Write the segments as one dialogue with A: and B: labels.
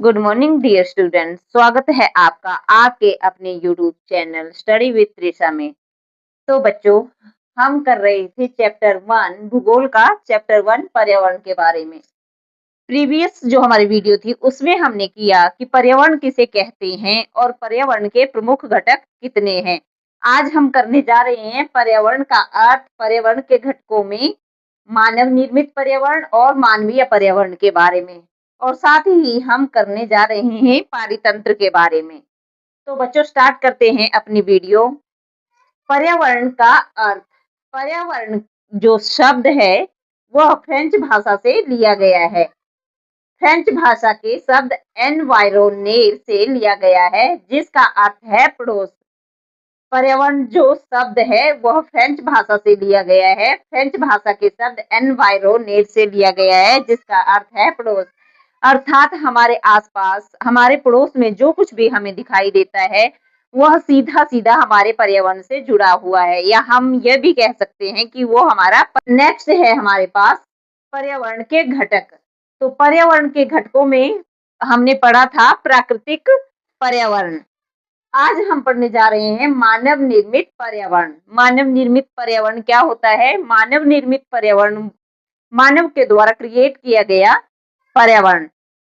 A: Good morning dear students. स्वागत है आपका आपके अपने YouTube channel study with Trisha में। तो बच्चों, हम कर रहे थे चैप्टर 1 भूगोल का, चैप्टर 1 पर्यावरण के बारे में। प्रीवियस जो हमारी वीडियो थी उसमें हमने किया कि पर्यावरण किसे कहते हैं और पर्यावरण के प्रमुख घटक कितने हैं। आज हम करने जा रहे हैं पर्यावरण का अर्थ, पर्यावरण के घटकों में मानव निर्मित पर्यावरण और मानवीय पर्यावरण के बारे में, और साथ ही हम करने जा रहे हैं पारितंत्र के बारे में। तो बच्चों, स्टार्ट करते हैं अपनी वीडियो। पर्यावरण का अर्थ। पर्यावरण जो शब्द है वह फ्रेंच भाषा से लिया गया है। फ्रेंच भाषा के शब्द एनवायरोनेर से लिया गया है, जिसका अर्थ है पड़ोस। पर्यावरण जो शब्द है वह फ्रेंच भाषा से लिया गया है। फ्रेंच भाषा के शब्द एनवायरोनेर से लिया गया है, जिसका अर्थ है पड़ोस। अर्थात हमारे आसपास, हमारे पड़ोस में जो कुछ भी हमें दिखाई देता है वह सीधा सीधा हमारे पर्यावरण से जुड़ा हुआ है, या हम यह भी कह सकते हैं कि वो हमारा नेक्स्ट है हमारे पास पर्यावरण के घटक। तो पर्यावरण के घटकों में हमने पढ़ा था प्राकृतिक पर्यावरण। आज हम पढ़ने जा रहे हैं मानव निर्मित पर्यावरण। मानव निर्मित पर्यावरण क्या होता है? मानव निर्मित पर्यावरण मानव के द्वारा क्रिएट किया गया पर्यावरण,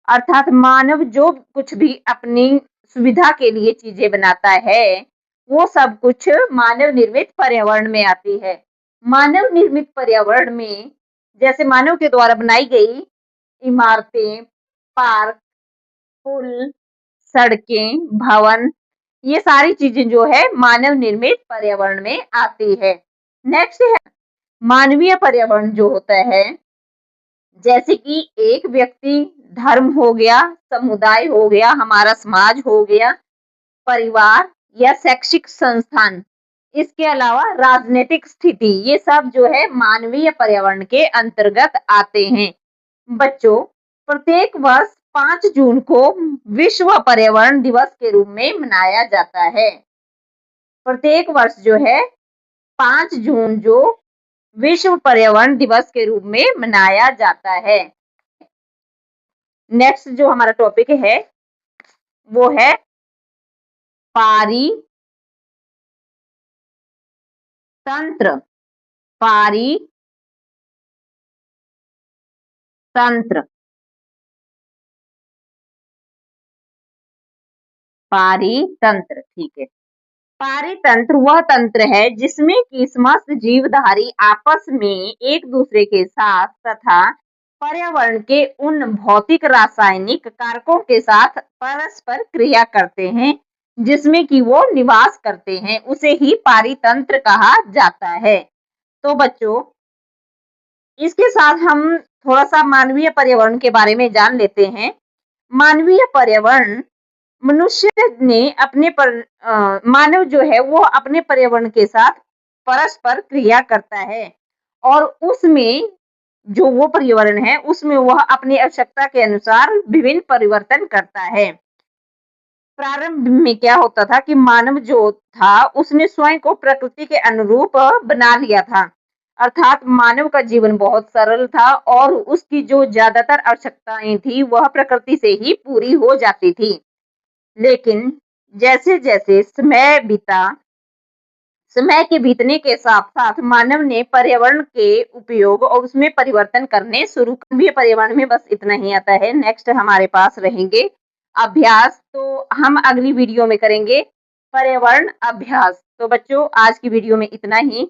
A: अर्थात मानव जो कुछ भी अपनी सुविधा के लिए चीजें बनाता है वो सब कुछ मानव निर्मित पर्यावरण में आती है। मानव निर्मित पर्यावरण में जैसे मानव के द्वारा बनाई गई इमारतें, पार्क, पुल, सड़कें, भवन, ये सारी चीजें जो है मानव निर्मित पर्यावरण में आती है। नेक्स्ट है मानवीय पर्यावरण जो होता है, जैसे कि एक व्यक्ति, धर्म हो गया, समुदाय हो गया, हमारा समाज हो गया, परिवार या शैक्षिक संस्थान, इसके अलावा राजनीतिक स्थिति, ये सब जो है मानवीय पर्यावरण के अंतर्गत आते हैं। बच्चों, प्रत्येक वर्ष 5 जून को विश्व पर्यावरण दिवस के रूप में मनाया जाता है। प्रत्येक वर्ष जो है 5 जून जो विश्व पर्यावरण दिवस के रूप में मनाया जाता है। नेक्स्ट जो हमारा टॉपिक है वो है पारितंत्र। पारितंत्र पारितंत्र ठीक है। पारितंत्र वह तंत्र है जिसमें कि समस्त जीवधारी आपस में एक दूसरे के साथ तथा पर्यावरण के उन भौतिक रासायनिक कारकों के साथ परस्पर क्रिया करते हैं जिसमें कि वो निवास करते हैं, उसे ही पारितंत्र कहा जाता है। तो बच्चों, इसके साथ हम थोड़ा सा मानवीय पर्यावरण के बारे में जान लेते हैं। मानवीय पर्यावरण मनुष्य ने मानव जो है वो अपने पर्यावरण के साथ परस्पर क्रिया करता है, और उसमें जो वो पर्यावरण है उसमें वह अपनी आवश्यकता के अनुसार विभिन्न परिवर्तन करता है। प्रारंभ में क्या होता था कि मानव जो था उसने स्वयं को प्रकृति के अनुरूप बना लिया था, अर्थात मानव का जीवन बहुत सरल था और उसकी जो ज्यादातर आवश्यकताएं थी वह प्रकृति से ही पूरी हो जाती थी। लेकिन जैसे जैसे समय के बीतने के साथ साथ मानव ने पर्यावरण के उपयोग और उसमें परिवर्तन करने शुरू कर दिए। पर्यावरण में बस इतना ही आता है। नेक्स्ट हमारे पास रहेंगे अभ्यास, तो हम अगली वीडियो में करेंगे पर्यावरण अभ्यास। तो बच्चों, आज की वीडियो में इतना ही।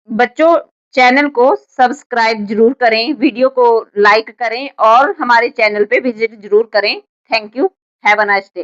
A: बच्चों, चैनल को सब्सक्राइब जरूर करें, वीडियो को लाइक करें और हमारे चैनल पे विजिट जरूर करें। Thank you. Have a nice day.